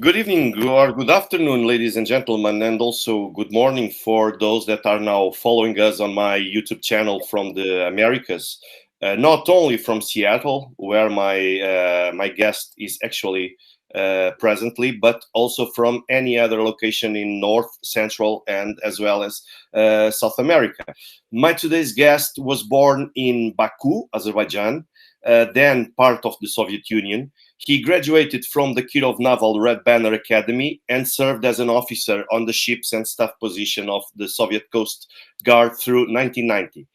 Good evening or good afternoon, ladies and gentlemen, and also good morning for those that are now following us on my YouTube channel from the Americas. Not only from Seattle, where my guest is actually presently, but also from any other location in North, Central, and as well as South America. My today's guest was born in Baku, Azerbaijan, then part of the Soviet Union. He graduated from the Kirov Naval Red Banner Academy and served as an officer on the ships and staff position of the Soviet Coast Guard through 1990.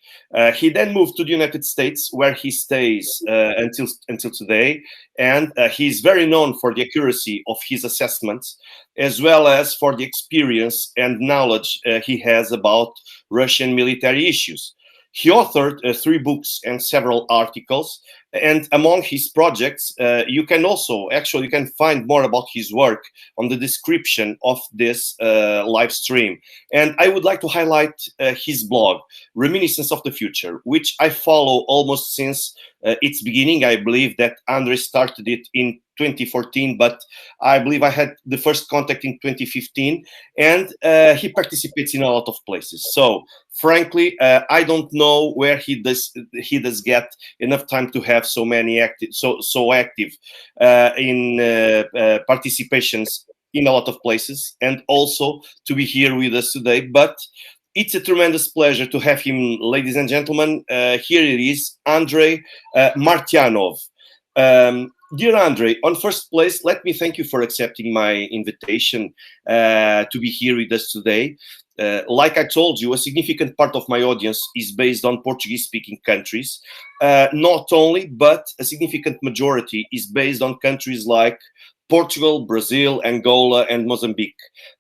He then moved to the United States, where he stays until today, and he's very known for the accuracy of his assessments, as well as for the experience and knowledge he has about Russian military issues. He authored 3 books and several articles, and among his projects, you can find more about his work on the description of this live stream. And I would like to highlight his blog, Reminiscence of the Future, which I follow almost since its beginning. I believe that Andre started it in 2014, but I believe I had the first contact in 2015, and he participates in a lot of places. So frankly, I don't know where he does get enough time to have so many active in participations in a lot of places, and also to be here with us today. But it's a tremendous pleasure to have him, ladies and gentlemen. Here it is, Andrei Martyanov. Dear Andre, on first place, let me thank you for accepting my invitation to be here with us today. Like I told you, a significant part of my audience is based on Portuguese-speaking countries. Not only, but a significant majority is based on countries like Portugal, Brazil, Angola, and Mozambique.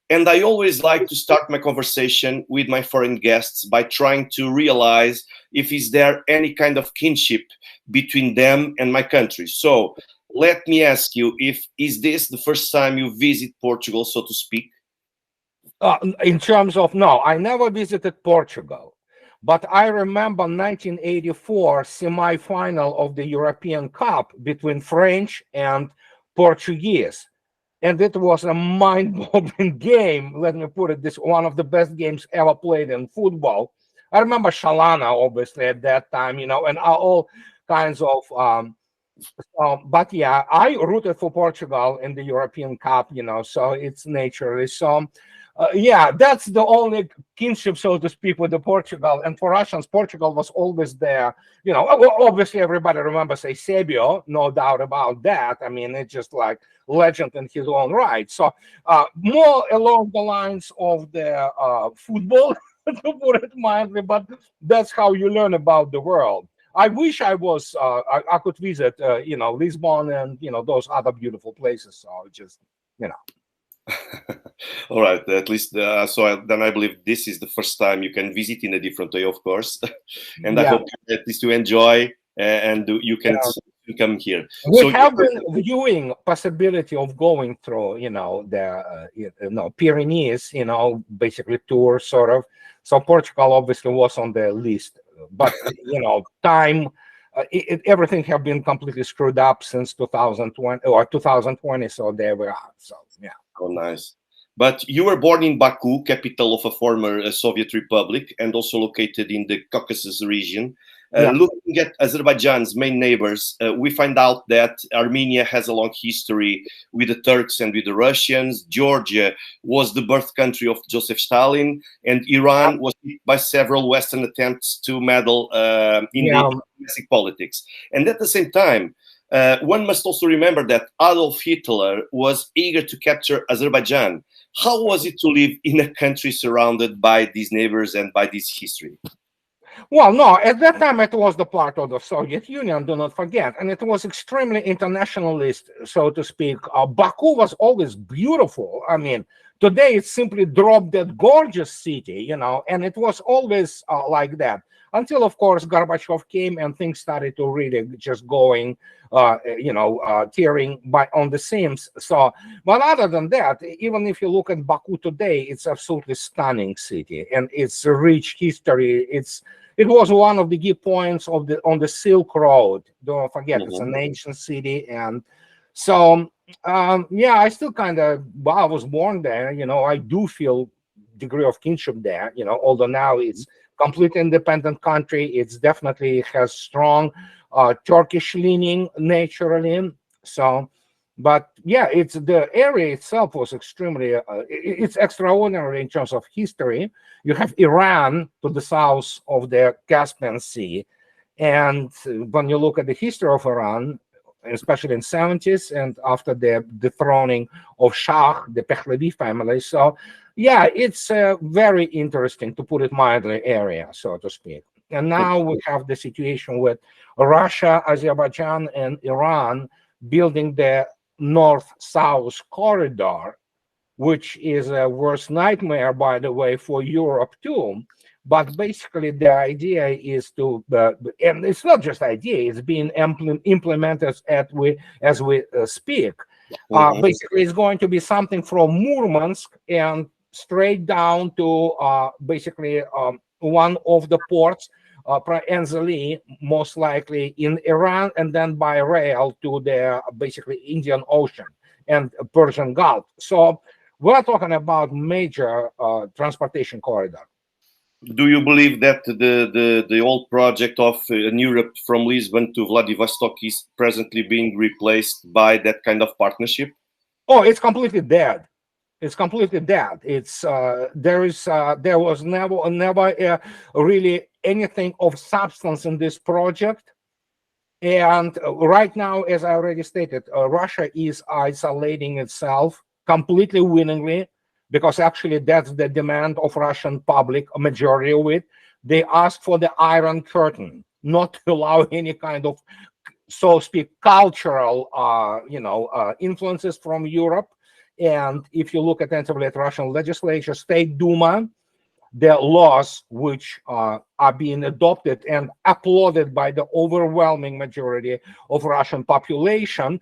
And I always like to start my conversation with my foreign guests by trying to realize if is there any kind of kinship between them and my country. So let me ask you, is this the first time you visit Portugal, so to speak? In terms of, no, I never visited Portugal, but I remember 1984 semi-final of the European Cup between French and Portuguese. And it was a mind-boggling game. Let me put it this, one of the best games ever played in football. I remember Shalana, obviously, at that time, and all kinds of, but yeah, I rooted for Portugal in the European Cup, so it's naturally. So yeah, that's the only kinship, so to speak, with the Portugal. And for Russians, Portugal was always there. Obviously, everybody remembers Eusebio, no doubt about that. I mean, it's just like legend in his own right. So more along the lines of the football, to put it mildly, but that's how you learn about the world. I wish I was, I could visit, Lisbon and, those other beautiful places. So just, All right, at least then I believe this is the first time you can visit in a different way, of course. And I hope at least you enjoy and you can come here. We have been viewing possibility of going through, the Pyrenees, basically tour sort of. So Portugal obviously was on the list, but time. Everything have been completely screwed up since 2020 or 2020. So there we are. So yeah. Oh, nice. But you were born in Baku, capital of a former Soviet republic, and also located in the Caucasus region. Looking at Azerbaijan's main neighbors, we find out that Armenia has a long history with the Turks and with the Russians. Georgia was the birth country of Joseph Stalin, and Iran was hit by several Western attempts to meddle in the domestic politics. And at the same time, one must also remember that Adolf Hitler was eager to capture Azerbaijan. How was it to live in a country surrounded by these neighbors and by this history? Well, no, at that time it was the part of the Soviet Union, do not forget, and it was extremely internationalist, so to speak. Baku was always beautiful. I mean, today it's simply drop dead gorgeous city, and it was always like that. Until, of course, Gorbachev came and things started to really just going, tearing on the seams. So, but other than that, even if you look at Baku today, it's absolutely stunning city, and it's a rich history. It was one of the key points on the Silk Road. Don't forget, it's an ancient city, and So yeah, I still kind of, well, I was born there, I do feel degree of kinship there, although now it's completely independent country. It's definitely has strong Turkish leaning naturally. So, but yeah, it's the area itself was extremely, it's extraordinary in terms of history. You have Iran to the south of the Caspian Sea. And when you look at the history of Iran, especially in 70s and after the dethroning of Shah, the Pahlavi family. So yeah, it's very interesting, to put it mildly, area, so to speak. And now we have the situation with Russia, Azerbaijan, and Iran building the north-south corridor, which is a worst nightmare, by the way, for Europe too. But basically, the idea is to, and it's not just idea; it's being implemented as we speak. Basically, it's going to be something from Murmansk and straight down to basically one of the ports, Enzeli, most likely in Iran, and then by rail to the basically Indian Ocean and Persian Gulf. So we're talking about major transportation corridor. Do you believe that the old project of Europe from Lisbon to Vladivostok is presently being replaced by that kind of partnership? Oh, it's completely dead. It's completely dead. It's there was never really anything of substance in this project. And right now, as I already stated, Russia is isolating itself completely willingly, because actually that's the demand of Russian public, a majority of it. They ask for the Iron Curtain, not to allow any kind of, so to speak, cultural, influences from Europe. And if you look attentively at Russian legislature, State Duma, the laws which are being adopted and applauded by the overwhelming majority of Russian population,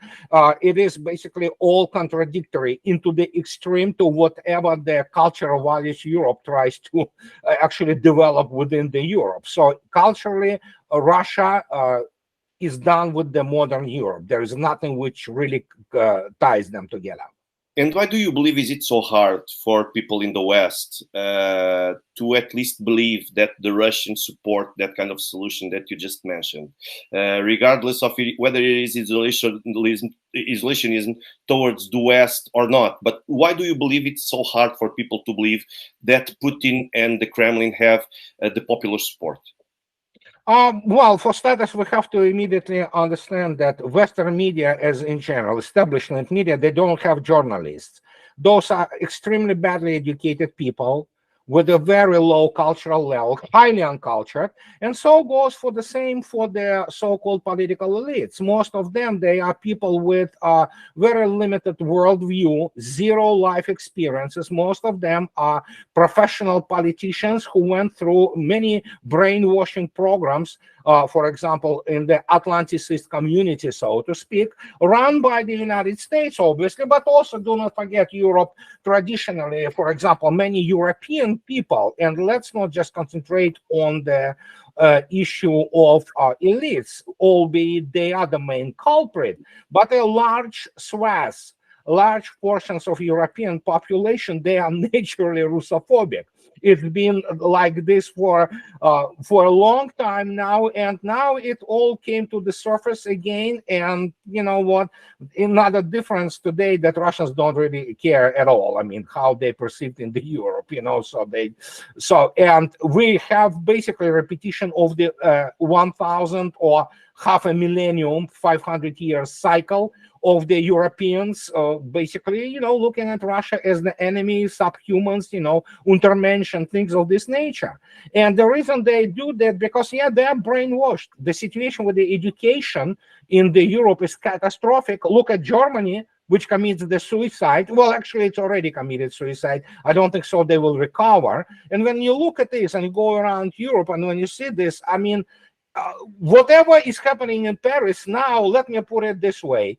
it is basically all contradictory into the extreme to whatever the cultural values Europe tries to actually develop within the Europe. So culturally, Russia is done with the modern Europe. There is nothing which really ties them together. And why do you believe is it so hard for people in the West to at least believe that the Russians support that kind of solution that you just mentioned, regardless of whether it is isolationism towards the West or not? But why do you believe it's so hard for people to believe that Putin and the Kremlin have the popular support? Well, for starters, we have to immediately understand that Western media, as in general, establishment media, they don't have journalists. Those are extremely badly educated people with a very low cultural level, highly uncultured, and so goes for the same for the so-called political elites. Most of them, they are people with a very limited worldview, zero life experiences. Most of them are professional politicians who went through many brainwashing programs, for example, in the Atlanticist community, so to speak, run by the United States, obviously, but also do not forget Europe traditionally. For example, many European people, and let's not just concentrate on the issue of elites, albeit they are the main culprit, but a large swath, large portions of European population, they are naturally Russophobic. It's been like this for a long time now, and now it all came to the surface again. And you know what? Another difference today that Russians don't really care at all. I mean, how they perceived in the Europe, and we have basically a repetition of the 1,000 or half a millennium, 500 years cycle of the Europeans, basically, looking at Russia as the enemy, subhumans, Untermenschen, things of this nature. And the reason they do that, because, they are brainwashed. The situation with the education in the Europe is catastrophic. Look at Germany, which commits the suicide. Well, actually, it's already committed suicide. I don't think so they will recover. And when you look at this and you go around Europe, and when you see this, I mean, whatever is happening in Paris now, let me put it this way.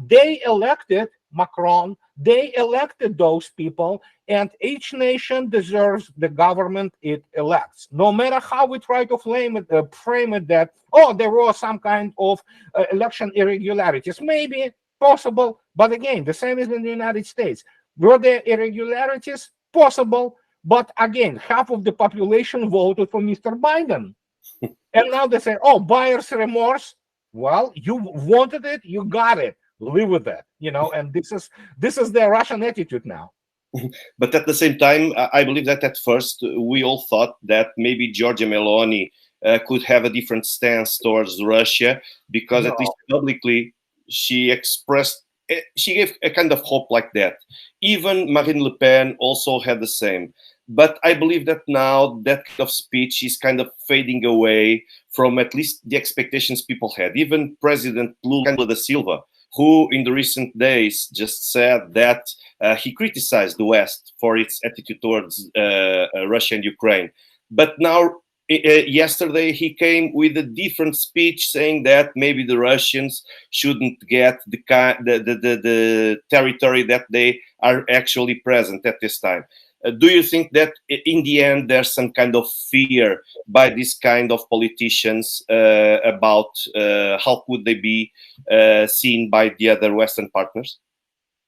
They elected Macron, they elected those people, and each nation deserves the government it elects. No matter how we try to frame it that, there was some kind of election irregularities. Maybe Possible, but again, the same as in the United States. Were there irregularities? Possible, but again, half of the population voted for Mr. Biden. And now they say, oh, buyer's remorse. Well, you wanted it, you got it. Live with it, and this is their Russian attitude now. But at the same time, I believe that at first we all thought that maybe Giorgia Meloni could have a different stance towards Russia, because at least publicly she gave a kind of hope like that. Even Marine Le Pen also had the same. But I believe that now that kind of speech is kind of fading away from at least the expectations people had. Even President Lula da Silva, who in the recent days just said that he criticized the West for its attitude towards Russia and Ukraine. But now, yesterday, he came with a different speech saying that maybe the Russians shouldn't get the territory that they are actually present at this time. Do you think that in the end there's some kind of fear by this kind of politicians about how could they be seen by the other Western partners?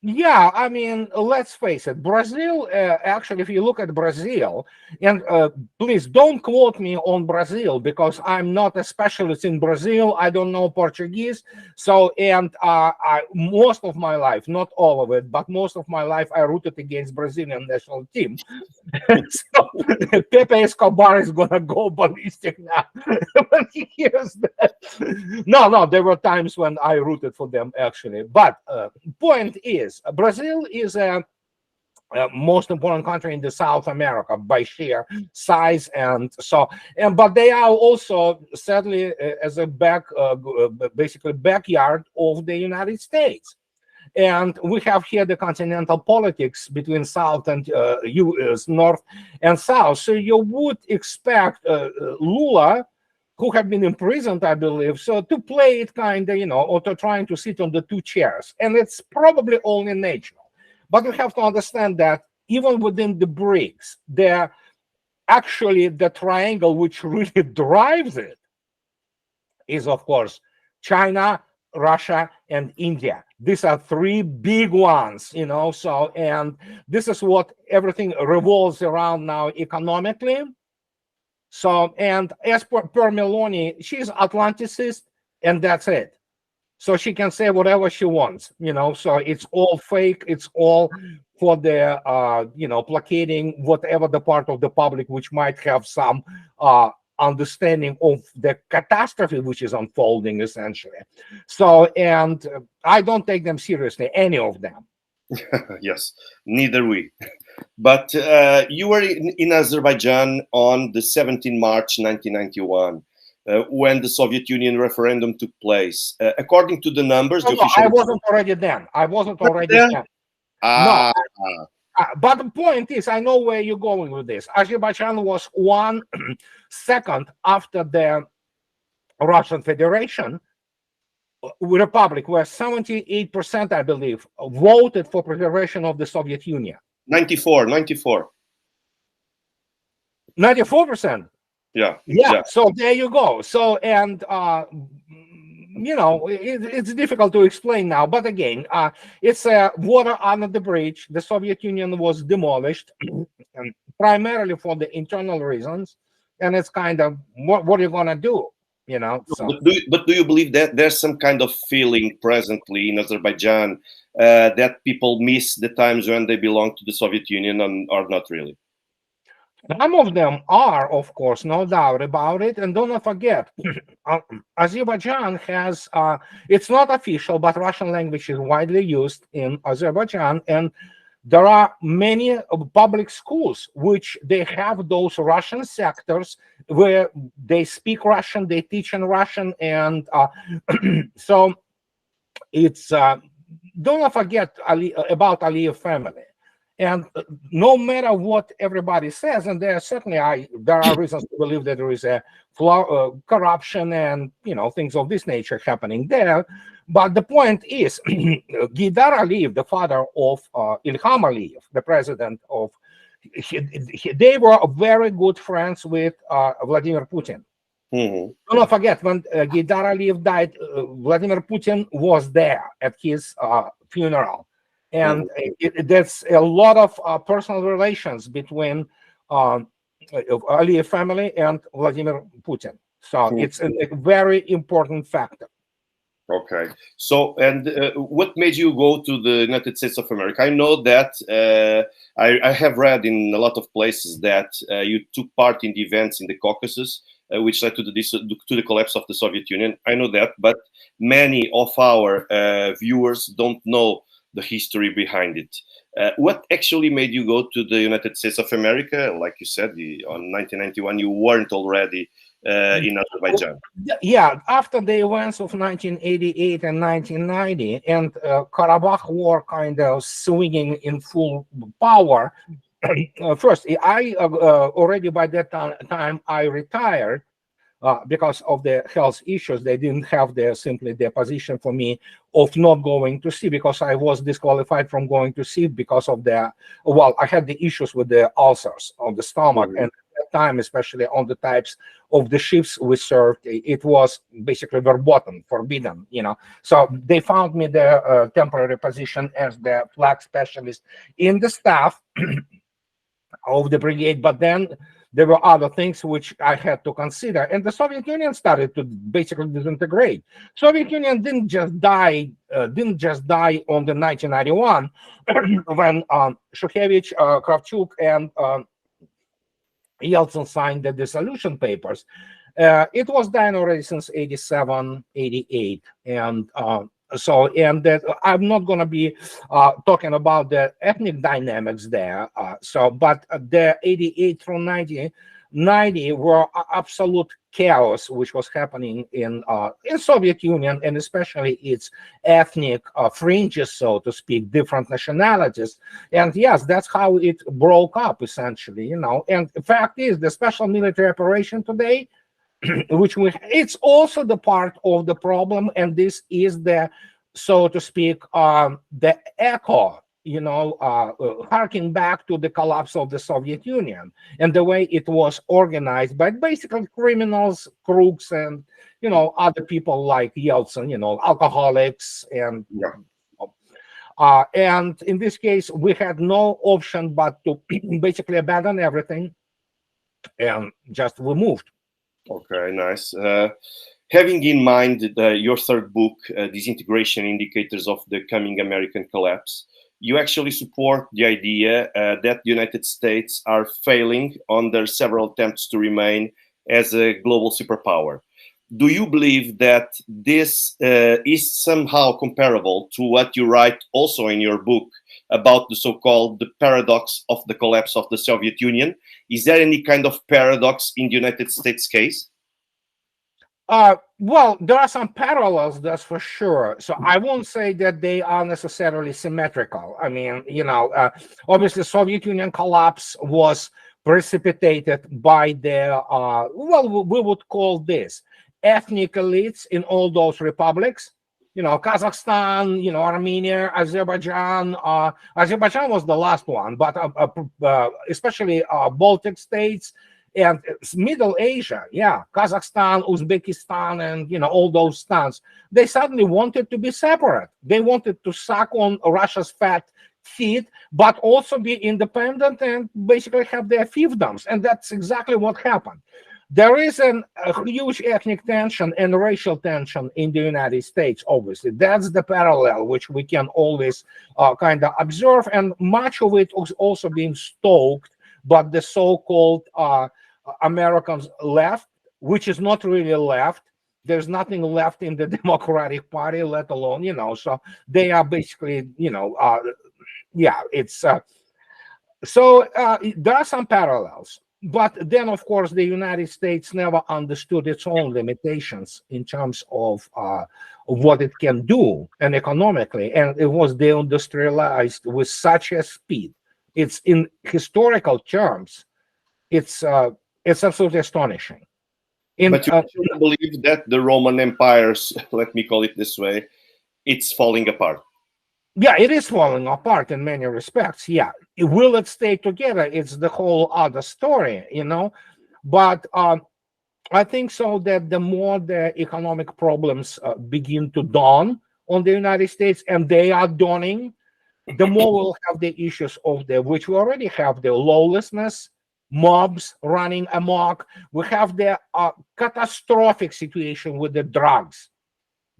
Yeah, I mean, let's face it. Brazil, actually, if you look at Brazil, and please don't quote me on Brazil, because I'm not a specialist in Brazil. I don't know Portuguese. So, and most of my life, not all of it, but most of my life, I rooted against Brazilian national team. So Pepe Escobar is going to go ballistic now when he hears that. No, there were times when I rooted for them, actually. But point is, Brazil is a most important country in the South America by sheer size, and so, but they are also sadly as a basically backyard of the United States. And we have here the continental politics between South and US, North and South. So you would expect Lula, who have been imprisoned, I believe, so to play it kind of, or to trying to sit on the two chairs. And it's probably only natural. But you have to understand that even within the BRICS, actually the triangle which really drives it is, of course, China, Russia, and India. These are three big ones, so, and this is what everything revolves around now economically. So, and as per Meloni, she's Atlanticist, and that's it. So she can say whatever she wants, so it's all fake. It's all for the, placating whatever the part of the public which might have some understanding of the catastrophe which is unfolding, essentially. So, and I don't take them seriously, any of them. Yes, neither we. But you were in Azerbaijan on the 17th March 1991, when the Soviet Union referendum took place. According to the numbers, I wasn't already then. I wasn't already then. No. But the point is, I know where you're going with this. Azerbaijan was 1 second after the Russian Federation Republic, where 78%, I believe, voted for preservation of the Soviet Union. 94%. Yeah. So there you go. So, and it's difficult to explain now, but again, it's water under the bridge. The Soviet Union was demolished primarily for the internal reasons, and it's kind of what are you gonna do? So. But do you believe that there's some kind of feeling presently in Azerbaijan that people miss the times when they belonged to the Soviet Union, or not really? Some of them are, of course, no doubt about it. And do not forget, Azerbaijan has, it's not official, but Russian language is widely used in Azerbaijan. And there are many public schools which they have those Russian sectors where they speak Russian, they teach in Russian. And so it's, do not forget about Aliyev family. And no matter what everybody says, and there are reasons to believe that there is a corruption and things of this nature happening there. But the point is, Gidar Aliyev, the father of Ilham Aliyev, the president of, they were very good friends with Vladimir Putin. Mhm. Do not forget, when Gaidar Aliyev died, Vladimir Putin was there at his funeral. And Mhm. there's a lot of personal relations between um, Aliyev family and Vladimir Putin. So Mhm. it's a very important factor. Okay. So, and what made you go to the United States of America? I know that I have read in a lot of places that you took part in the events in the Caucasus, which led to the collapse of the Soviet Union. I know that, but many of our viewers don't know the history behind it. What actually made you go to the United States of America? Like you said, on 1991, you weren't already in Azerbaijan. Yeah, after the events of 1988 and 1990, and Karabakh war kind of swinging in full power. First, I already by that time I retired because of the health issues. They didn't have simply the position for me of not going to sea, because I was disqualified from going to sea because of I had the issues with the ulcers of the stomach. Mhm. And at that time, especially on the types of the ships we served, it was basically verboten, forbidden, So they found me the temporary position as the flag specialist in the staff of the brigade. But then there were other things which I had to consider, and the Soviet Union started to basically disintegrate. Soviet Union didn't just die on the 1991 when Shukhevich, Kravchuk, and Yeltsin signed the dissolution papers. It was dying already since 87, 88. And and that I'm not going to be talking about the ethnic dynamics there. But the 88 through 90 were absolute chaos, which was happening in Soviet Union, and especially its ethnic fringes, so to speak, different nationalities. And yes, that's how it broke up, essentially. And the fact is, the special military operation today, it's also the part of the problem, and this is the, so to speak, the echo, harking back to the collapse of the Soviet Union and the way it was organized by basically criminals, crooks, and other people like Yeltsin, alcoholics, and Yeah. and in this case, we had no option but to basically abandon everything, and just we moved. Okay, nice. Having in mind your third book, Disintegration Indicators of the Coming American Collapse, you actually support the idea that the United States are failing on their several attempts to remain as a global superpower. Do you believe that this is somehow comparable to what you write also in your book about the so-called the paradox of the collapse of the Soviet Union? Is there any kind of paradox in the United States case? Well, there are some parallels, that's for sure. So I won't say that they are necessarily symmetrical. I mean, obviously, Soviet Union collapse was precipitated by we would call this ethnic elites in all those republics. Kazakhstan, Armenia, Azerbaijan. Azerbaijan was the last one, but especially Baltic states and Middle Asia, yeah, Kazakhstan, Uzbekistan, and all those stands. They suddenly wanted to be separate. They wanted to suck on Russia's fat feet, but also be independent and basically have their fiefdoms. And that's exactly what happened. There is a huge ethnic tension and racial tension in the United States, obviously. That's the parallel which we can always kind of observe. And much of it was also being stoked but the so-called Americans left, which is not really left. There's nothing left in the Democratic Party, let alone, so they are basically, it's there are some parallels. But then, of course, the United States never understood its own limitations in terms of what it can do and economically, and it was deindustrialized with such a speed. It's in historical terms, it's absolutely astonishing. In But you actually believe that the Roman Empires, let me call it this way, it's falling apart. Yeah, it is falling apart in many respects. Yeah, will it stay together? It's the whole other story, But I think so that the more the economic problems begin to dawn on the United States, and they are dawning, the more we'll have the issues of the, which we already have, the lawlessness, mobs running amok. We have the catastrophic situation with the drugs,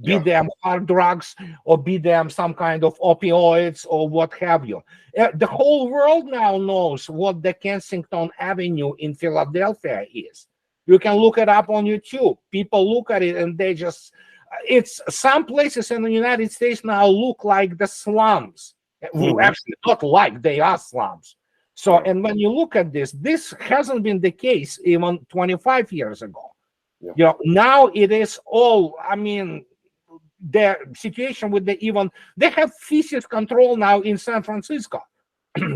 be Yeah. them hard drugs or be them some kind of opioids or what have you. The whole world now knows what the Kensington Avenue in Philadelphia is. You can look it up on YouTube. People look at it and they just, it's some places in the United States now look like the slums. Well, Mhm. actually, not like, they are slums. So, Yeah. and when you look at this hasn't been the case even 25 years ago. Yeah. You know, now it is all, I mean, the situation with the even, they have feces control now in San Francisco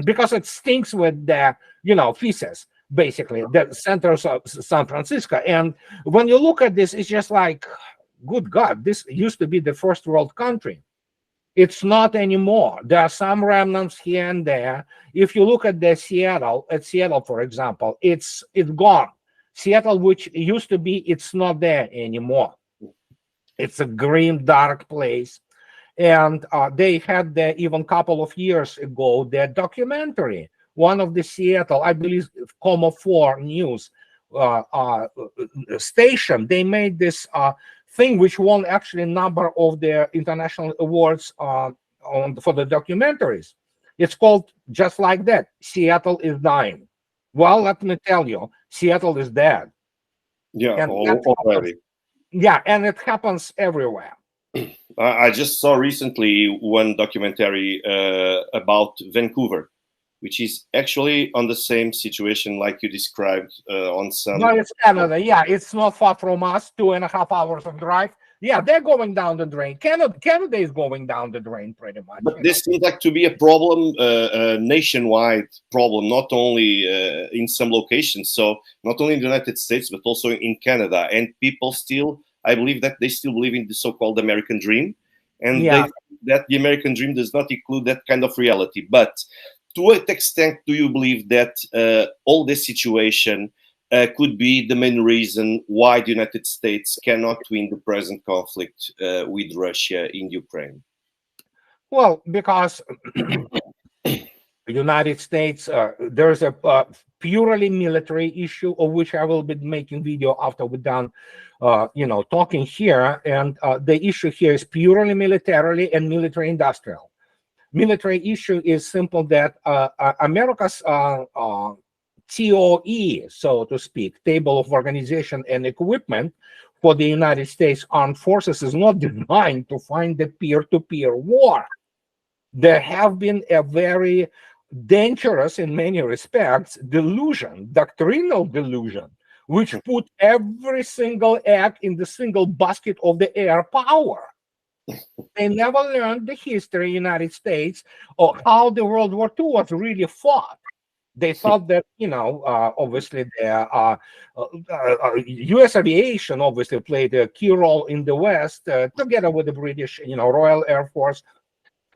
because it stinks with the, you know, feces, basically, the centers of San Francisco. And when you look at this, it's just like, good God, this used to be the first world country. It's not anymore. There are some remnants here and there. If you look at the Seattle, for example, it's gone. Seattle, which used to be, it's not there anymore. It's a grim, dark place. And they had the, even couple of years ago, their documentary, one of the Seattle, I believe, Como 4 News station. They made this thing which won actually a number of their international awards for the documentaries. It's called just like that. Seattle is dying. Well, let me tell you, Seattle is dead, Yeah. and that happens, Already. yeah, and it happens everywhere. I just saw recently one documentary about Vancouver, which is actually on the same situation like you described on No, some. it's Canada. Yeah, it's not far from us. 2.5 hours of drive. Yeah, they're going down the drain. Canada is going down the drain pretty much. But You know. this seems like to be a problem, a nationwide problem, not only in some locations. So not only in the United States, but also in Canada. And people still, I believe that they still believe in the so-called American dream, and they Yeah. that the American dream does not include that kind of reality. But to what extent do you believe that all this situation could be the main reason why the United States cannot win the present conflict with Russia in Ukraine? Well, because the United States, there's a purely military issue of which I will be making video after we're done, you know, talking here. And the issue here is purely militarily and military industrial. Military issue is simple that America's TOE, so to speak, table of organization and equipment for the United States Armed Forces is not designed to find the peer-to-peer war. There have been a very dangerous, in many respects, delusion, doctrinal delusion, which put every single egg in the single basket of the air power. They never learned the history of the United States or how the World War II was really fought. They thought that, you know, obviously the U.S. aviation obviously played a key role in the West, together with the British, you know, Royal Air Force.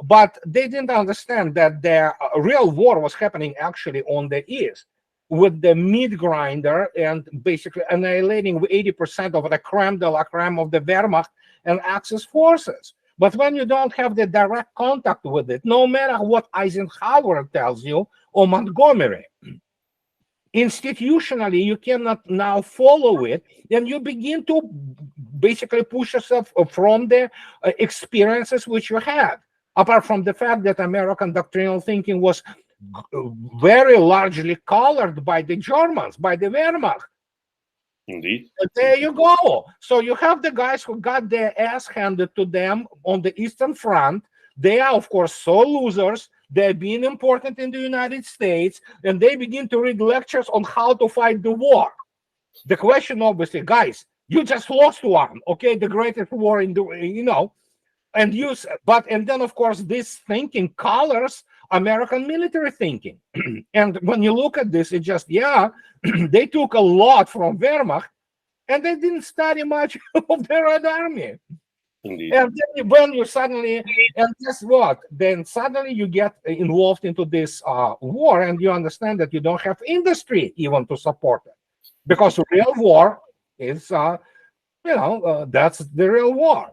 But they didn't understand that the real war was happening actually on the East, with the meat grinder and basically annihilating 80% of the creme de la creme of the Wehrmacht and Axis forces. But when you don't have the direct contact with it, no matter what Eisenhower tells you or Montgomery, institutionally you cannot now follow it, and you begin to basically push yourself from the experiences which you had. Apart from the fact that American doctrinal thinking was very largely colored by the Germans, by the Wehrmacht. Indeed. There you go. So you have the guys who got their ass handed to them on the Eastern Front. They are, of course, so losers. They're being important in the United States, and they begin to read lectures on how to fight the war. The question, obviously, guys, you just lost one, okay? The greatest war in the, you know, and use, but, and then, of course, this thinking colors American military thinking. And when you look at this, it just, yeah, they took a lot from Wehrmacht, and they didn't study much of the Red Army. Indeed. And then when you suddenly, and guess what? Then suddenly you get involved into this war, and you understand that you don't have industry even to support it. Because real war It's that's the real war.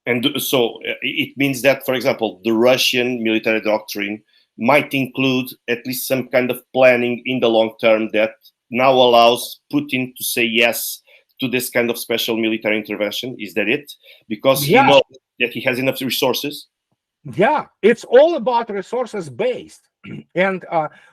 And so it means that, for example, the Russian military doctrine might include at least some kind of planning in the long term that now allows Putin to say yes to this kind of special military intervention. Is that it? Because he Yeah, knows that he has enough resources. yeah, it's all about resources based. And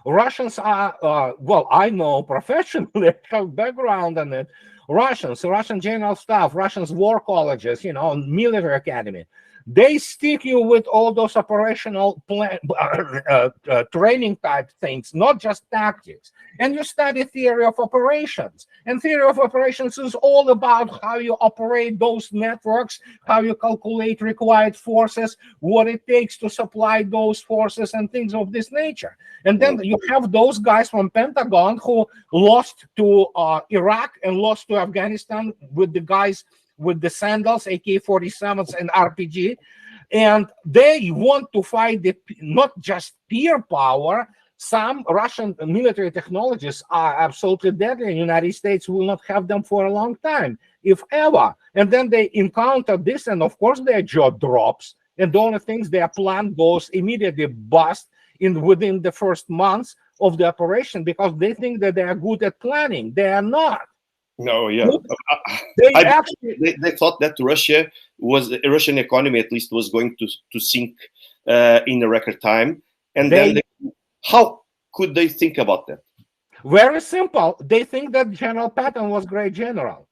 Russians are, well, I know professionally, have background in it. Russian general staff, Russians war colleges, military academy. They stick you with all those operational training type things, not just tactics. And you study theory of operations. And theory of operations is all about how you operate those networks, how you calculate required forces, what it takes to supply those forces, and things of this nature. And then you have those guys from Pentagon who lost to Iraq and lost to Afghanistan with the guys with the sandals, AK-47s, and RPG. And they want to fight not just peer power. Some Russian military technologies are absolutely deadly. The United States will not have them for a long time, if ever. And then they encounter this, and of course their jaw drops. And the only things their plan goes immediately bust within the first months of the operation, because they think that they are good at planning. They are not. No, yeah. They thought that the Russian economy at least was going to sink in a record time. And then how could they think about that? Very simple. They think that General Patton was great general.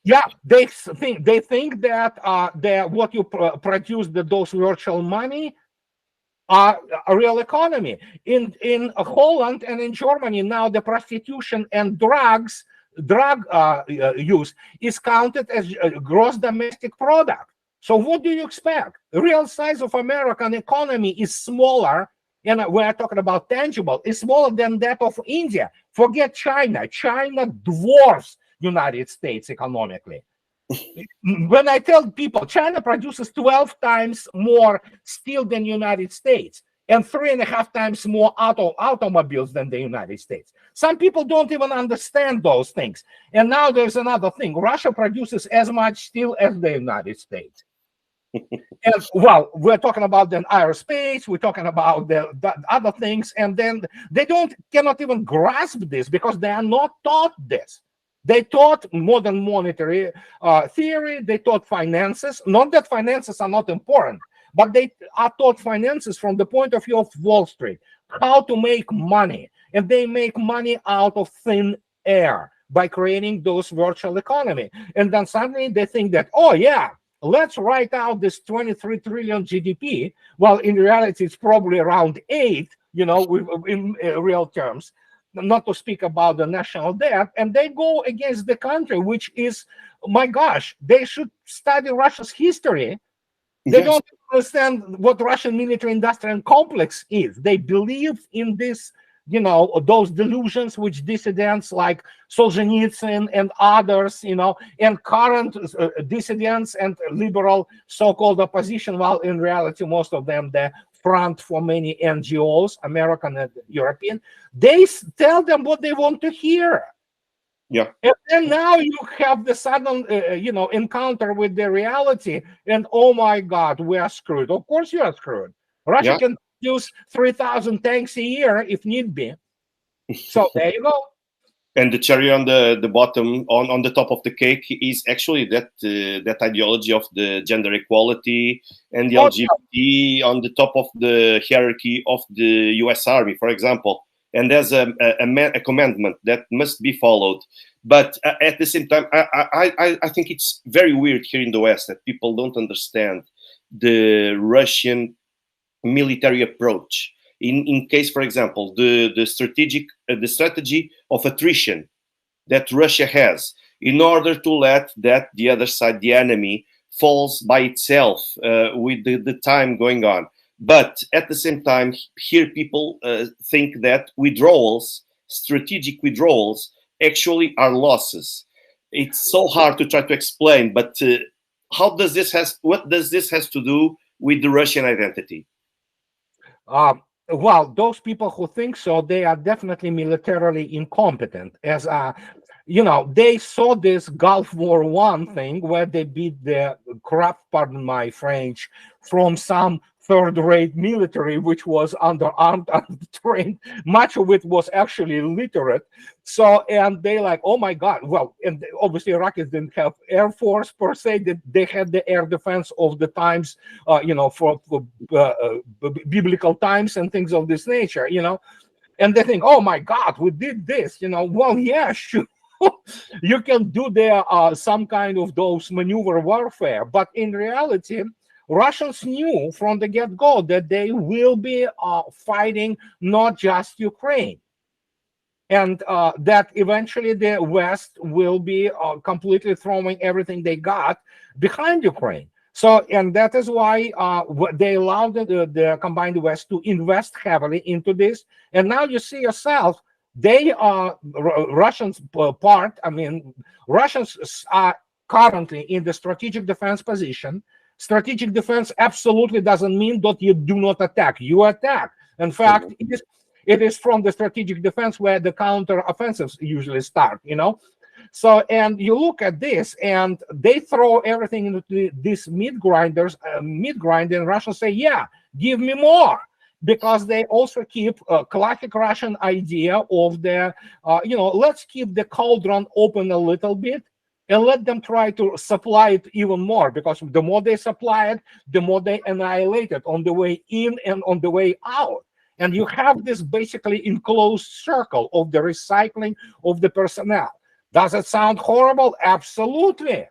Yeah, they think that what you produce, those virtual money, are a real economy. In Holland and in Germany now, the prostitution and drug use is counted as a gross domestic product. So what do you expect? The real size of American economy is smaller, and we're talking about tangible, is smaller than that of India. Forget China. China dwarfs United States economically. When I tell people China produces 12 times more steel than the United States and 3.5 times more automobiles than the United States, some people don't even understand those things. And now there's another thing. Russia produces as much steel as the United States. And well, we're talking about then aerospace, we're talking about the other things, and then they cannot even grasp this because they are not taught this. They taught modern monetary theory. They taught finances. Not that finances are not important, but they are taught finances from the point of view of Wall Street, how to make money. And they make money out of thin air by creating those virtual economy. And then suddenly they think that, oh yeah, let's write out this 23 trillion GDP. Well, in reality, it's probably around 8, in real terms. Not to speak about the national debt, and they go against the country, which is, my gosh, they should study Russia's history. They don't understand what Russian military-industrial complex is. They believe in this, those delusions which dissidents like Solzhenitsyn and others, and current dissidents and liberal so-called opposition, while in reality, most of them, the front for many NGOs, American and European, they tell them what they want to hear. Yeah. And then now you have the sudden, encounter with the reality, and oh my God, we are screwed. Of course you are screwed. Russia can use 3,000 tanks a year if need be. So there you go. And the cherry on the bottom, on the top of the cake, is actually that ideology of the gender equality and the LGBT on the top of the hierarchy of the U.S. Army, for example. And there's a commandment that must be followed. But at the same time, I think it's very weird here in the West that people don't understand the Russian military approach. In case, for example, the strategy of attrition that Russia has in order to let the other side, the enemy, falls by itself with the time going on. But at the same time, here people think that strategic withdrawals, actually are losses. It's so hard to try to explain. But what does this has to do with the Russian identity? Well, those people who think so, they are definitely militarily incompetent. As they saw this Gulf War One thing where they beat the crap, pardon my French, from some third-rate military which was underarmed and trained. Much of it was actually illiterate. So, and they like, oh my God. Well, and obviously Iraqis didn't have air force per se. They had the air defense of the times, for biblical times and things of this nature. And they think, oh my God, we did this. Well, yeah, sure. You can do there some kind of those maneuver warfare, but in reality, Russians knew from the get-go that they will be fighting not just Ukraine, and that eventually the West will be completely throwing everything they got behind Ukraine. So, and that is why they allowed the combined West to invest heavily into this. And now you see yourself, they are Russians part. I mean, Russians are currently in the strategic defense position. Strategic defense absolutely doesn't mean that you do not attack. You attack. In fact, it is from the strategic defense where the counter offensives usually start. So, and you look at this, and they throw everything into these meat grinders, and Russians say, yeah, give me more. Because they also keep a classic Russian idea of the, let's keep the cauldron open a little bit and let them try to supply it even more. Because the more they supply it, the more they annihilate it on the way in and on the way out. And you have this basically enclosed circle of the recycling of the personnel. Does it sound horrible? Absolutely.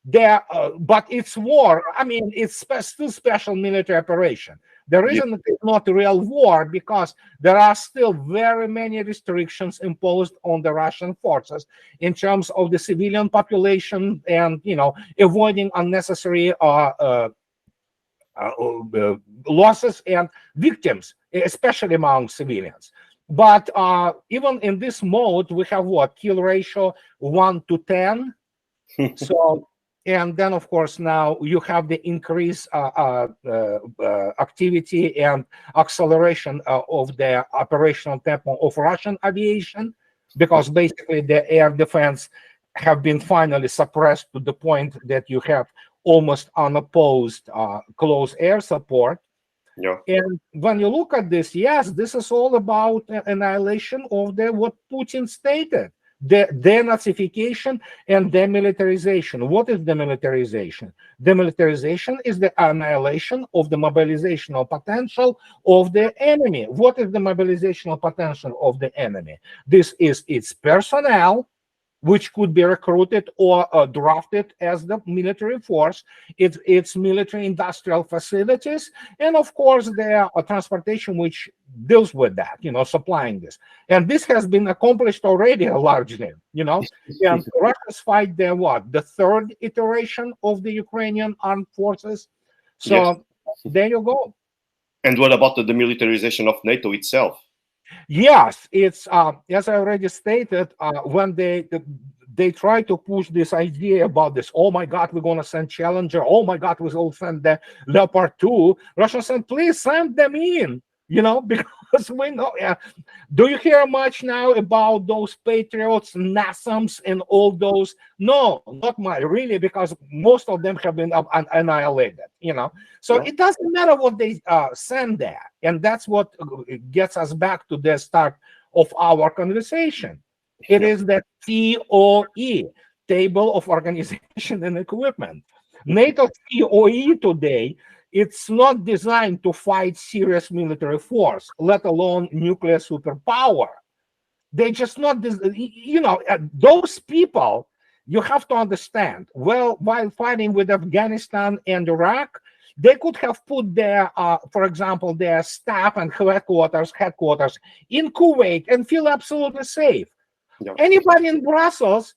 But it's war. I mean, it's still special military operation. The reason it's not a real war because there are still very many restrictions imposed on the Russian forces in terms of the civilian population and, avoiding unnecessary losses and victims, especially among civilians. But even in this mode, we have kill ratio 1 to 10. So, and then of course now you have the increased activity and acceleration of the operational tempo of Russian aviation, because basically the air defense have been finally suppressed to the point that you have almost unopposed close air support. Yeah. And when you look at this, yes, this is all about annihilation of what Putin stated. The denazification and demilitarization. What is demilitarization? Demilitarization is the annihilation of the mobilizational potential of the enemy. What is the mobilizational potential of the enemy? This is its personnel, which could be recruited or drafted as the military force, its military industrial facilities, and of course the transportation which deals with that, supplying this. And this has been accomplished already largely, and Russians fight the third iteration of the Ukrainian armed forces. So there you go. And what about the demilitarization of NATO itself? Yes, it's as I already stated, when they try to push this idea about this, oh my God, we're gonna send Challenger, oh my God, we'll send the Leopard 2. Russians said, please send them in, because we know. Do you hear much now about those Patriots, NASAMS, and all those? No, not much, really, because most of them have been annihilated, So it doesn't matter what they send there. And that's what gets us back to the start of our conversation. It is the TOE, Table of Organization and Equipment. NATO TOE today, it's not designed to fight serious military force, let alone nuclear superpower. They just not, those people, you have to understand, well, while fighting with Afghanistan and Iraq, they could have put their, for example, their staff and headquarters in Kuwait and feel absolutely safe. Yeah. Anybody in Brussels,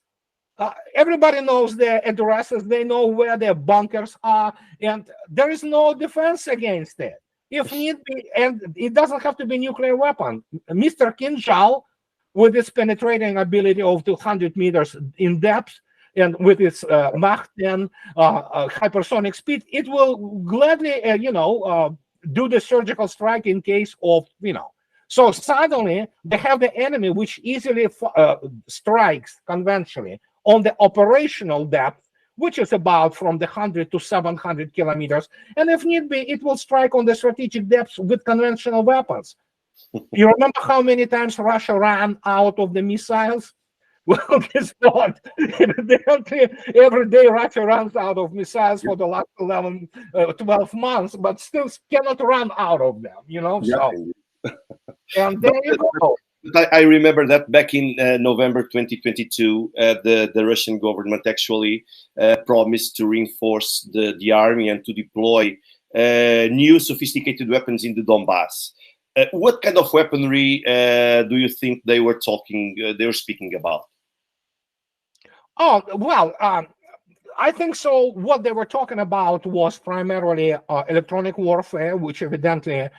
everybody knows their addresses, they know where their bunkers are, and there is no defense against it. If need be, and it doesn't have to be a nuclear weapon. Mr. Kinjal, with its penetrating ability of 200 meters in depth, and with its Mach 10 hypersonic speed, it will gladly, do the surgical strike in case of, So suddenly they have the enemy which easily strikes conventionally on the operational depth, which is about from the 100 to 700 kilometers. And if need be, it will strike on the strategic depths with conventional weapons. You remember how many times Russia ran out of the missiles? Well, guess what? Every day Russia runs out of missiles for the last 12 months, but still cannot run out of them, you know? Yeah. So, and there you go. I remember that back in November 2022, the Russian government actually promised to reinforce the army and to deploy new sophisticated weapons in the Donbass. What kind of weaponry do you think they were speaking about? Oh, well, I think so. What they were talking about was primarily electronic warfare, which evidently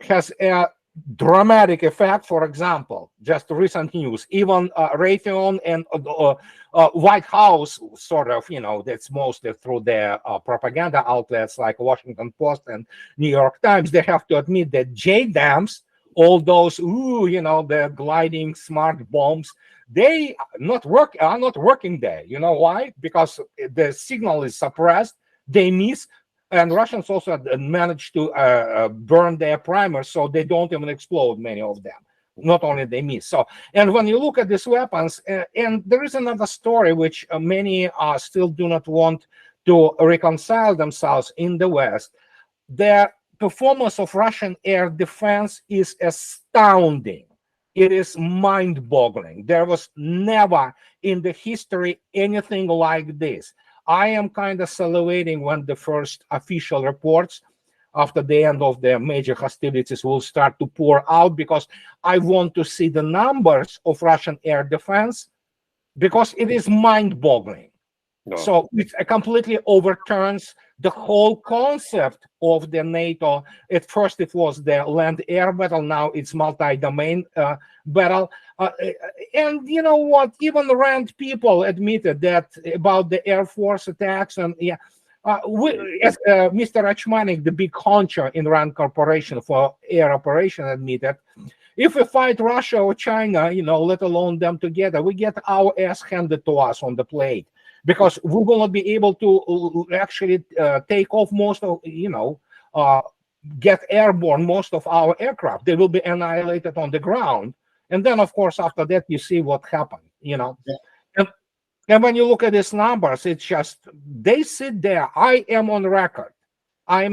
has a dramatic effect. For example, just recent news, even Raytheon and White House sort of, that's mostly through their propaganda outlets like Washington Post and New York Times, they have to admit that JDAMs, all those, the gliding smart bombs, they are not working there. You know why? Because the signal is suppressed, they miss. And Russians also managed to burn their primers, so they don't even explode, many of them. Not only they miss. So, and when you look at these weapons, and there is another story which many still do not want to reconcile themselves in the West. The performance of Russian air defense is astounding. It is mind-boggling. There was never in the history anything like this. I am kind of salivating when the first official reports after the end of the major hostilities will start to pour out, because I want to see the numbers of Russian air defense, because it is mind-boggling. No. So it completely overturns the whole concept of the NATO. At first it was the land-air battle, now it's multi-domain battle. And you know what, even RAND people admitted that about the Air Force attacks. And as Mr. Rachmanik, the big honcho in RAND Corporation for air operation, admitted, if we fight Russia or China, let alone them together, we get our ass handed to us on the plate, because we will not be able to actually take off most of, get airborne most of our aircraft. They will be annihilated on the ground. And then, of course, after that, you see what happened, Yeah. And when you look at these numbers, it's just, they sit there. I am on record.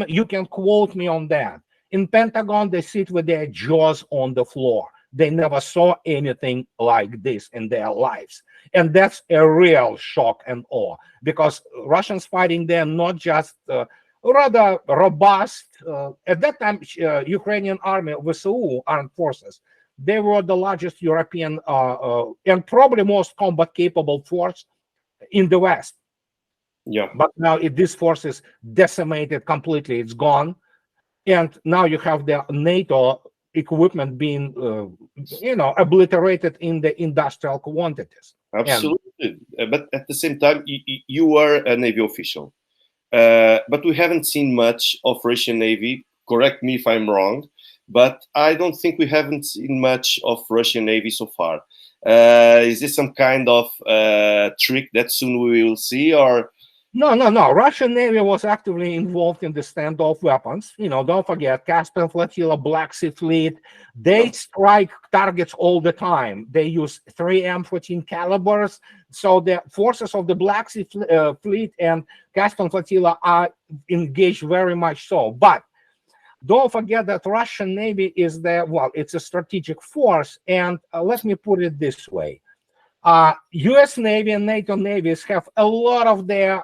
You can quote me on that. In Pentagon, they sit with their jaws on the floor. They never saw anything like this in their lives. And that's a real shock and awe, because Russians fighting there, not just rather robust. At that time, Ukrainian army, VSU, armed forces, they were the largest European and probably most combat capable force in the West. Yeah. But now this force is decimated completely. It's gone. And now you have the NATO equipment being, obliterated in the industrial quantities. Absolutely. But at the same time, you were a Navy official. But we haven't seen much of Russian Navy. Correct me if I'm wrong, but I don't think we haven't seen much of Russian Navy so far. Is this some kind of trick that soon we will see, or? No. Russian Navy was actively involved in the standoff weapons. Don't forget, Caspian Flotilla, Black Sea Fleet. They strike targets all the time. They use 3 M14 calibers. So the forces of the Black Sea Fleet and Caspian Flotilla are engaged very much so. But don't forget that Russian Navy is it's a strategic force. And let me put it this way. U.S. Navy and NATO navies have a lot of their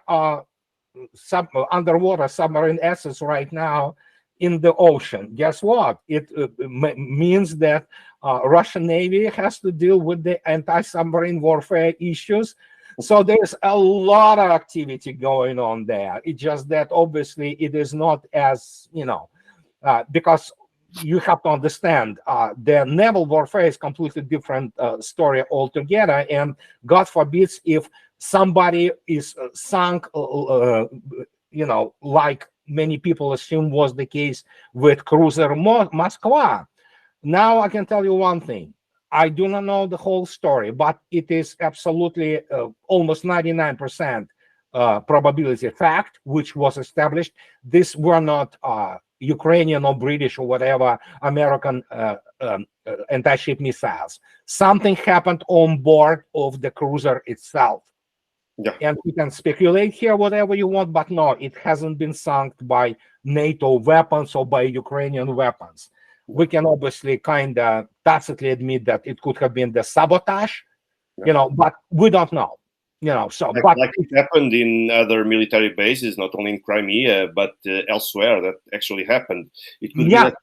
underwater submarine assets right now in the ocean. Guess what? It means that Russian Navy has to deal with the anti-submarine warfare issues. So there's a lot of activity going on there. It's just that obviously it is not as, because you have to understand the naval warfare is completely different story altogether. And God forbids if somebody is sunk, like many people assume was the case with cruiser Moskva. Now I can tell you one thing. I do not know the whole story, but it is absolutely almost 99% probability fact, which was established. These were not Ukrainian or British or whatever American anti-ship missiles. Something happened on board of the cruiser itself. Yeah. And we can speculate here whatever you want, but no, it hasn't been sunk by NATO weapons or by Ukrainian weapons. We can obviously kind of tacitly admit that it could have been the sabotage, but we don't know. So like it happened in other military bases, not only in Crimea but elsewhere. That actually happened. It could be that,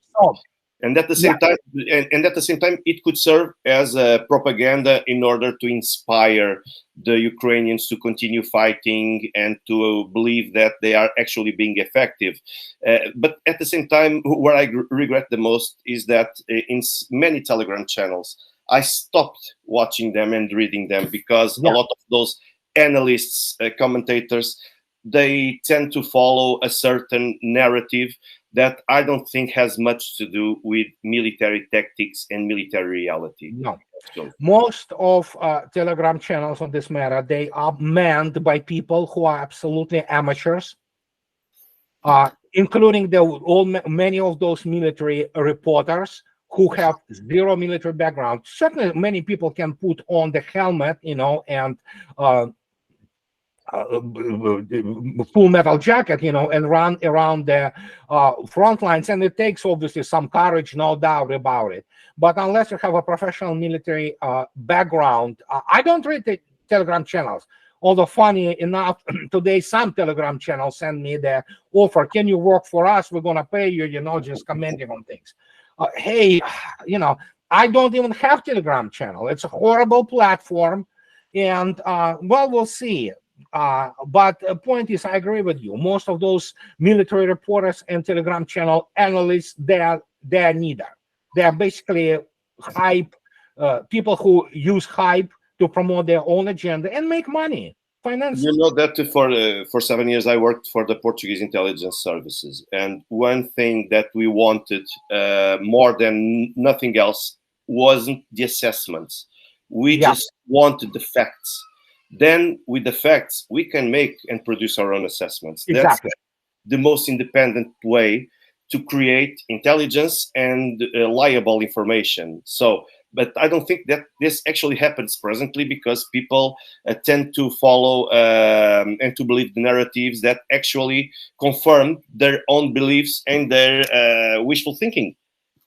and at the same time, and at the same time, it could serve as a propaganda in order to inspire the Ukrainians to continue fighting and to believe that they are actually being effective. But at the same time, what I regret the most is that in many Telegram channels, I stopped watching them and reading them because a lot of those analysts, commentators, they tend to follow a certain narrative that I don't think has much to do with military tactics and military reality. No. So most of Telegram channels on this matter, they are manned by people who are absolutely amateurs, including many of those military reporters who have zero military background. Certainly, many people can put on the helmet, and full metal jacket, and run around the front lines. And it takes obviously some courage, no doubt about it. But unless you have a professional military background, I don't read the Telegram channels. Although funny enough, today some Telegram channels send me the offer, can you work for us? We're going to pay you, just commenting on things. Hey, I don't even have Telegram channel. It's a horrible platform. And we'll see. But the point is, I agree with you. Most of those military reporters and Telegram channel analysts, they're neither. They're basically hype, people who use hype to promote their own agenda and make money. Finance. You know that for 7 years I worked for the Portuguese intelligence services, and one thing that we wanted more than nothing else wasn't the assessments. We just wanted the facts. Then with the facts, we can make and produce our own assessments. Exactly. That's the most independent way to create intelligence and reliable information. So, but I don't think that this actually happens presently because people tend to follow and to believe the narratives that actually confirm their own beliefs and their wishful thinking,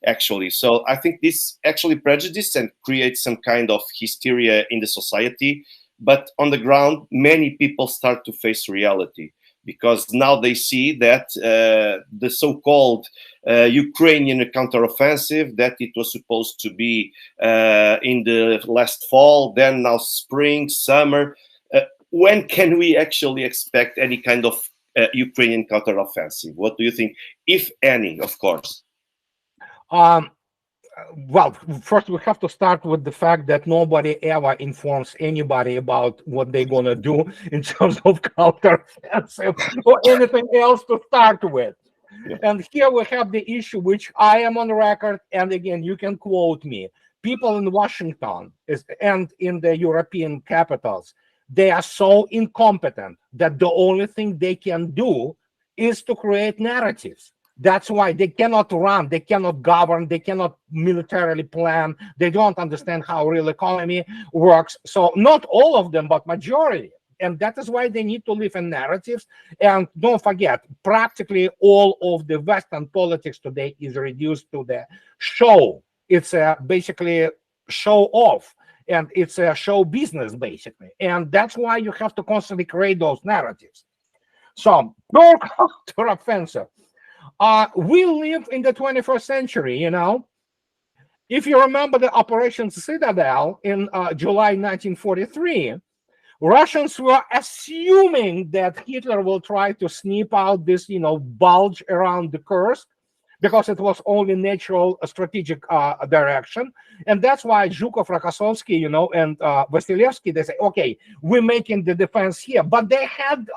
actually. So I think this actually prejudice and creates some kind of hysteria in the society. But on the ground, many people start to face reality, because now they see that the so-called Ukrainian counteroffensive, that it was supposed to be in the last fall, then now spring, summer. When can we actually expect any kind of Ukrainian counteroffensive? What do you think, if any, of course? Well, first we have to start with the fact that nobody ever informs anybody about what they're going to do in terms of counteroffensive or anything else to start with. Yeah. And here we have the issue, which I am on record, and again, you can quote me. People in Washington and in the European capitals, they are so incompetent that the only thing they can do is to create narratives. That's why they cannot run, they cannot govern, they cannot militarily plan. They don't understand how real economy works. So not all of them, but majority. And that is why they need to live in narratives. And don't forget, practically all of the Western politics today is reduced to the show. It's basically show off. And it's a show business, basically. And that's why you have to constantly create those narratives. So, no counteroffensive. We live in the 21st century, If you remember the Operation Citadel in July 1943, Russians were assuming that Hitler will try to sniff out this, bulge around the Kursk, because it was only natural strategic direction. And that's why Zhukov, Rokossovsky, and Vasilevsky, they say, okay, we're making the defense here. But they had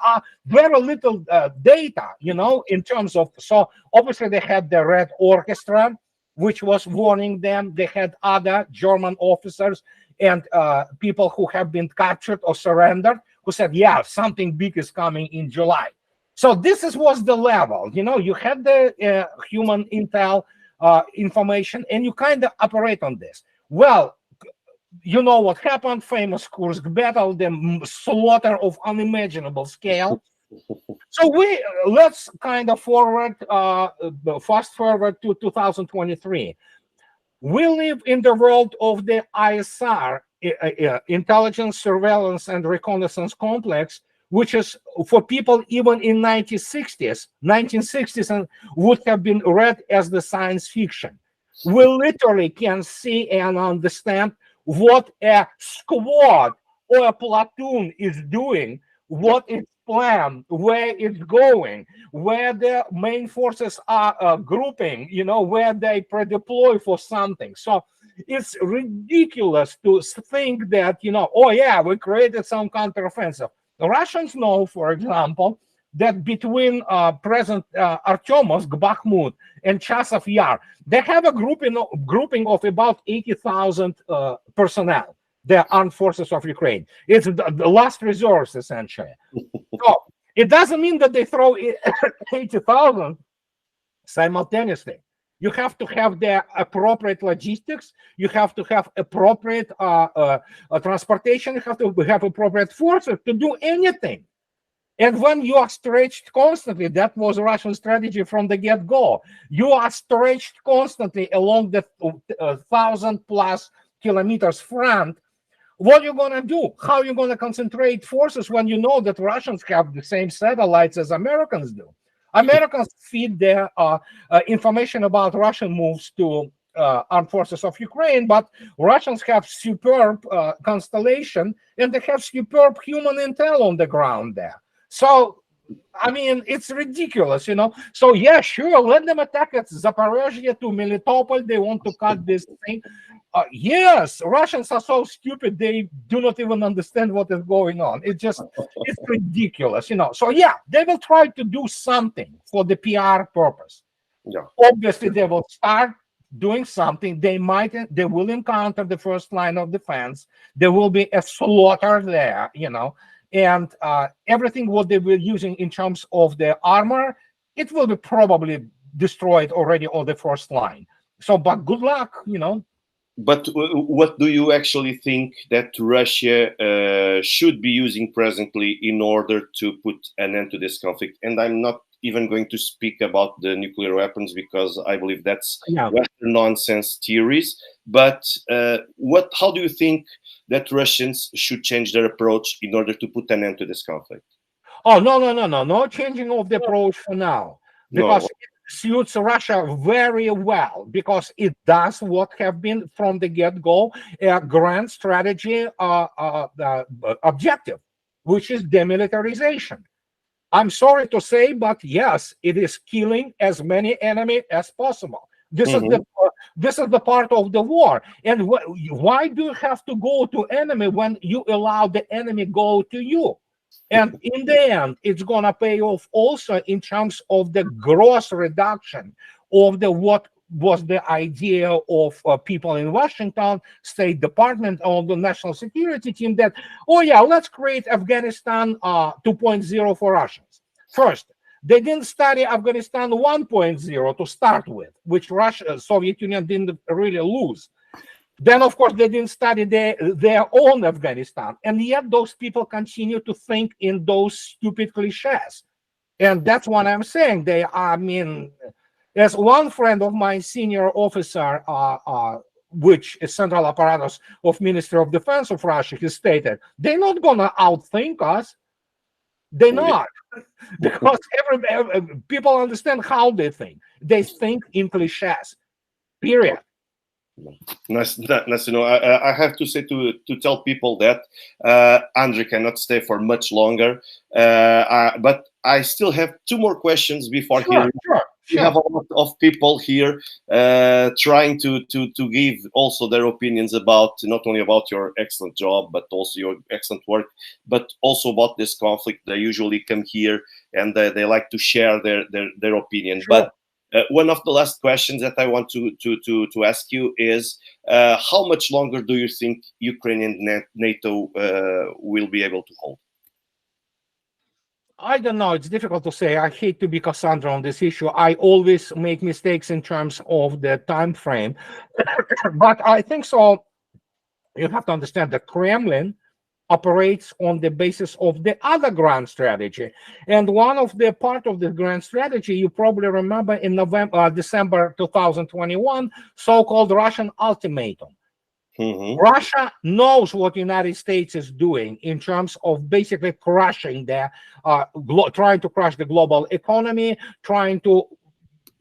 very little data, in terms of, so obviously they had the Red Orchestra, which was warning them. They had other German officers and people who have been captured or surrendered who said, yeah, something big is coming in July. So this was the level. You had the human intel information, and you kind of operate on this. Well, you know what happened, famous Kursk battle, the slaughter of unimaginable scale. So let's kind of fast forward to 2023. We live in the world of the ISR, intelligence, surveillance, and reconnaissance complex, which is for people even in 1960s and would have been read as the science fiction. We literally can see and understand what a squad or a platoon is doing, what its plan, where it's going, where the main forces are grouping, where they pre-deploy for something. So it's ridiculous to think that, oh yeah, we created some counteroffensive. The Russians know, for example, that between present Artyomovsk, Bakhmut, and Chasiv Yar, they have a grouping of about 80,000 personnel, the armed forces of Ukraine. It's the last resource, essentially. So it doesn't mean that they throw 80,000 simultaneously. You have to have the appropriate logistics. You have to have appropriate transportation. You have to have appropriate forces to do anything. And when you are stretched constantly, that was Russian strategy from the get-go. You are stretched constantly along the 1,000+ kilometers front. What are you going to do? How are you going to concentrate forces when you know that Russians have the same satellites as Americans do? Americans feed their information about Russian moves to armed forces of Ukraine, but Russians have superb constellation, and they have superb human intel on the ground there. So, I mean, it's ridiculous, So, yeah, sure, let them attack at Zaporozhye to Melitopol. They want to cut this thing. Yes, Russians are so stupid, they do not even understand what is going on. It's ridiculous, So, yeah, they will try to do something for the PR purpose. Yeah. Obviously, they will start doing something. They will encounter the first line of defense. There will be a slaughter there, and everything what they were using in terms of the armor, it will be probably destroyed already on the first line. So, but good luck, But what do you actually think that Russia should be using presently in order to put an end to this conflict? And I'm not even going to speak about the nuclear weapons because I believe that's Western nonsense theories. But how do you think that Russians should change their approach in order to put an end to this conflict? Oh, no changing of the approach for now. Because it suits Russia very well, because it does what have been from the get-go a grand strategy objective, which is demilitarization. I'm sorry to say, but yes, it is killing as many enemy as possible. This is the part of the war. And why do you have to go to enemy when you allow the enemy go to you? And in the end, it's going to pay off also in terms of the gross reduction of what was the idea of people in Washington, State Department, or the National Security Team that, oh yeah, let's create Afghanistan 2.0 for Russians. First, they didn't study Afghanistan 1.0 to start with, which Soviet Union didn't really lose. Then, of course, they didn't study their own Afghanistan. And yet those people continue to think in those stupid cliches. And that's what I'm saying. As one friend of mine, senior officer, which is central apparatus of Ministry of Defense of Russia, he stated, they're not going to outthink us. They're not. Because people understand how they think. They think in cliches, period. Nice to know. I have to say to tell people that Andrei cannot stay for much longer, but I still have 2 more questions before hearing. Sure. We have a lot of people here trying to give also their opinions about not only about your excellent job, but also your excellent work, but also about this conflict. They usually come here and they like to share their opinion. Sure. But One of the last questions that I want to ask you is, how much longer do you think Ukraine and NATO will be able to hold? I don't know. It's difficult to say. I hate to be Cassandra on this issue. I always make mistakes in terms of the time frame, but I think so. You have to understand the Kremlin operates on the basis of the other grand strategy, and one of the part of the grand strategy, you probably remember, in December 2021, so-called Russian ultimatum. Russia knows what the United States is doing in terms of basically crushing the, trying to crush the global economy, trying to,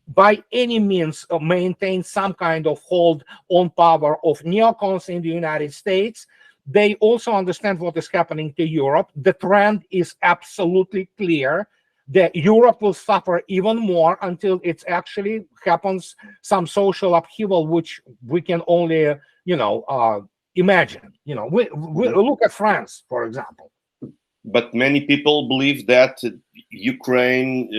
by any means, maintain some kind of hold on power of neocons in the United States. They also understand what is happening to Europe. The trend is absolutely clear that Europe will suffer even more until it actually happens some social upheaval, which we can only, imagine. We look at France, for example. But many people believe that Ukraine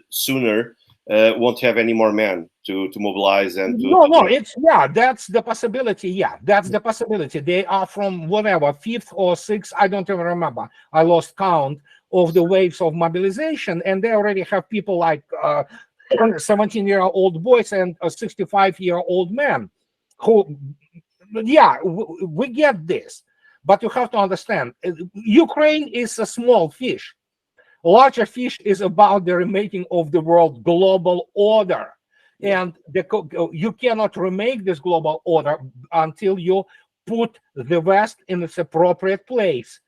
sooner won't have any more men to mobilize and to. No, that's the possibility. Yeah, that's the possibility. They are from whatever, fifth or sixth, I don't even remember. I lost count of the waves of mobilization, and they already have people like 17-year-old boys and a 65-year-old man who, we get this. But you have to understand, Ukraine is a small fish. Larger fish is about the remaking of the world global order. And you cannot remake this global order until you put the West in its appropriate place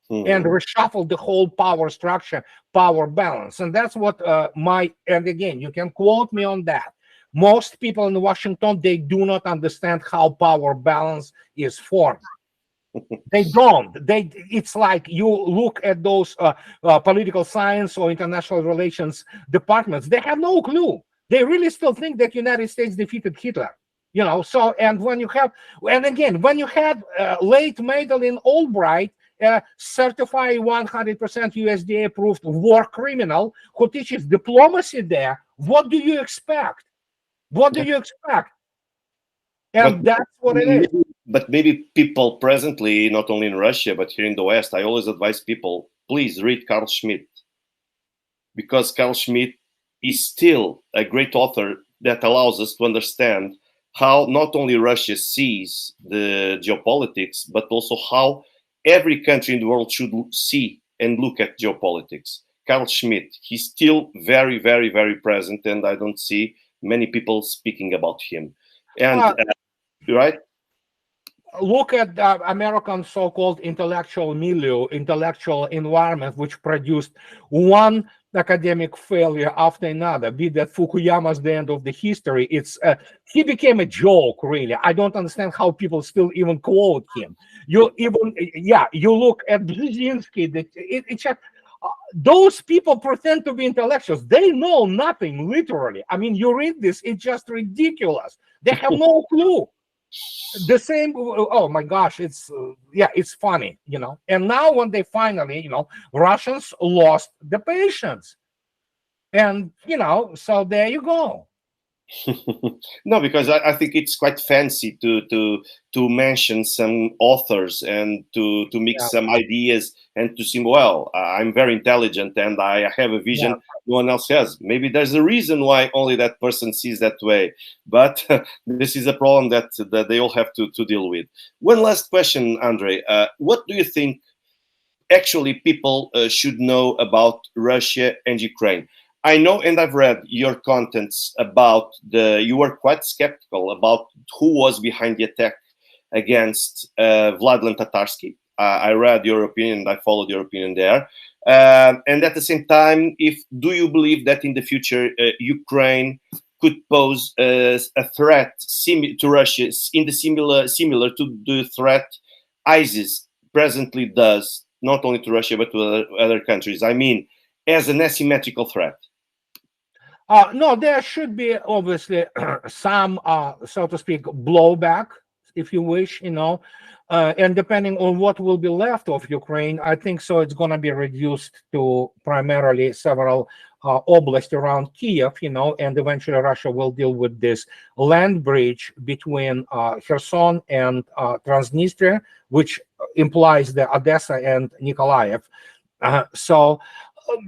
and reshuffle the whole power structure, power balance. And that's what and again, you can quote me on that. Most people in Washington, they do not understand how power balance is formed. They don't. It's like you look at those political science or international relations departments. They have no clue. They really still think that United States defeated Hitler. So, and when you have, and again, when you had late Madeleine Albright, certified 100% USDA approved war criminal who teaches diplomacy there, what do you expect? What do you expect? And that's what it is. But maybe people presently, not only in Russia, but here in the West, I always advise people, please read Carl Schmitt. Because Carl Schmitt is still a great author that allows us to understand how not only Russia sees the geopolitics, but also how every country in the world should see and look at geopolitics. Carl Schmitt, he's still very, very, very present, and I don't see many people speaking about him. And right? Look at the American so-called intellectual milieu, intellectual environment, which produced one academic failure after another. Be that Fukuyama's the end of the history. It's he became a joke, really. I don't understand how people still even quote him. You look at Brzezinski. It's just, those people pretend to be intellectuals. They know nothing, literally. I mean, you read this, it's just ridiculous. They have no clue. The same, oh my gosh, it's funny, and now when they finally, Russians lost the patience, and so there you go. No, because I think it's quite fancy to mention some authors and to mix some ideas and to say, well, I'm very intelligent and I have a vision no one else has. Maybe there's a reason why only that person sees that way, but this is a problem that they all have to deal with. One last question, Andrei. What do you think actually people should know about Russia and Ukraine? I know, and I've read your contents about you were quite skeptical about who was behind the attack against Vladlen Tatarsky. I read your opinion, I followed your opinion there. And at the same time, do you believe that in the future Ukraine could pose a threat to Russia in the similar to the threat ISIS presently does, not only to Russia but to other countries? I mean, as an asymmetrical threat. No, there should be obviously some, so to speak, blowback, if you wish, and depending on what will be left of Ukraine, I think so it's going to be reduced to primarily several oblast around Kiev, and eventually Russia will deal with this land bridge between Kherson and Transnistria, which implies the Odessa and Nikolaev. So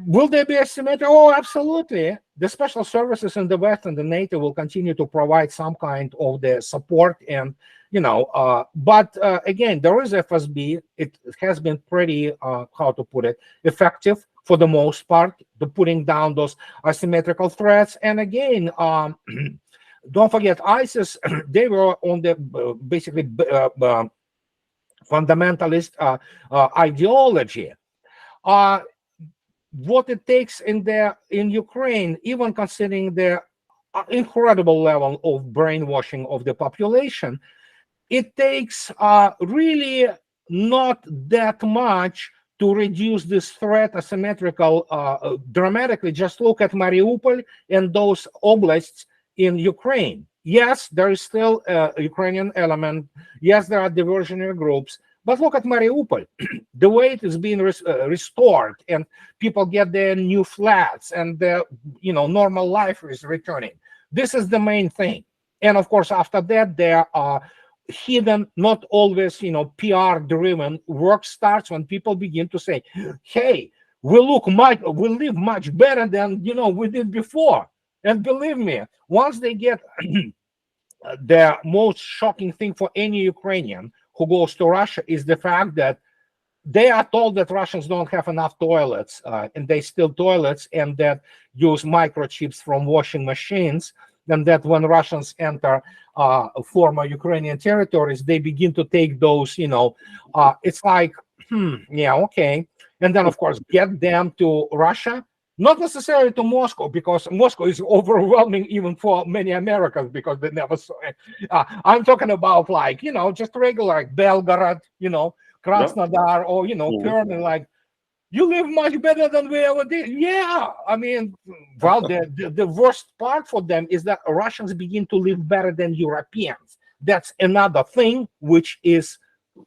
will there be a symmetry? Oh, absolutely. The special services in the West and the NATO will continue to provide some kind of the support, and but again, there is FSB. It has been pretty, how to put it, effective for the most part, to putting down those asymmetrical threats. And again, don't forget ISIS. They were on the basically fundamentalist ideology. What it takes in Ukraine, even considering the incredible level of brainwashing of the population, it takes really not that much to reduce this threat asymmetrical dramatically. Just look at Mariupol and those oblasts in Ukraine. Yes, there is still a Ukrainian element. Yes, there are diversionary groups. But look at Mariupol, the way it is being restored, and people get their new flats, and the normal life is returning. This is the main thing. And of course, after that, there are hidden, not always PR-driven work starts when people begin to say, "Hey, we live much better than we did before." And believe me, once they get the most shocking thing for any Ukrainian who goes to Russia is the fact that they are told that Russians don't have enough toilets, and they steal toilets, and that use microchips from washing machines, and that when Russians enter former Ukrainian territories, they begin to take those, it's like, yeah, okay. And then, of course, get them to Russia. Not necessarily to Moscow, because Moscow is overwhelming even for many Americans, because they never saw it. I'm talking about just regular like Belgorod, Krasnodar, or Perm, like, you live much better than we ever did. Yeah, I mean, well, the worst part for them is that Russians begin to live better than Europeans. That's another thing which is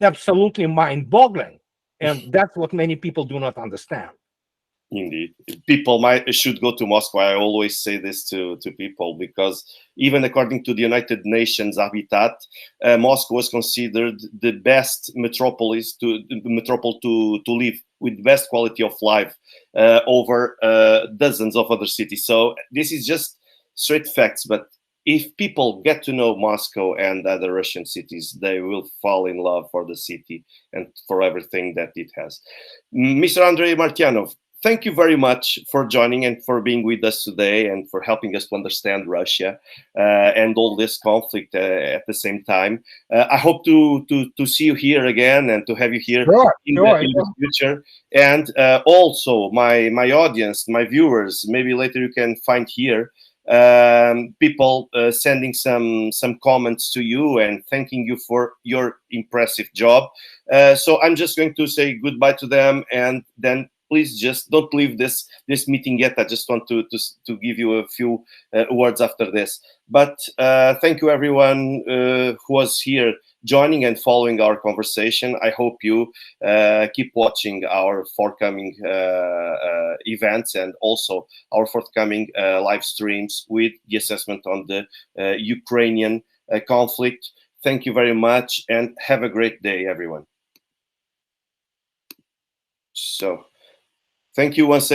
absolutely mind-boggling, and that's what many people do not understand. Indeed, people should go to Moscow. I always say this to people, because even according to the United Nations Habitat, Moscow was considered the best metropole to live, with best quality of life over dozens of other cities. So this is just straight facts. But if people get to know Moscow and other Russian cities, they will fall in love for the city and for everything that it has. Mr. Andrei Martyanov, thank you very much for joining and for being with us today, and for helping us to understand Russia and all this conflict at the same time. I hope to see you here again, and to have you here in the future. And also my audience, my viewers, maybe later you can find here people sending some comments to you and thanking you for your impressive job. So I'm just going to say goodbye to them, and then please just don't leave this meeting yet. I just want to give you a few words after this. But thank you everyone who was here joining and following our conversation. I hope you keep watching our forthcoming events, and also our forthcoming live streams with the assessment on the Ukrainian conflict. Thank you very much, and have a great day, everyone. So thank you once again.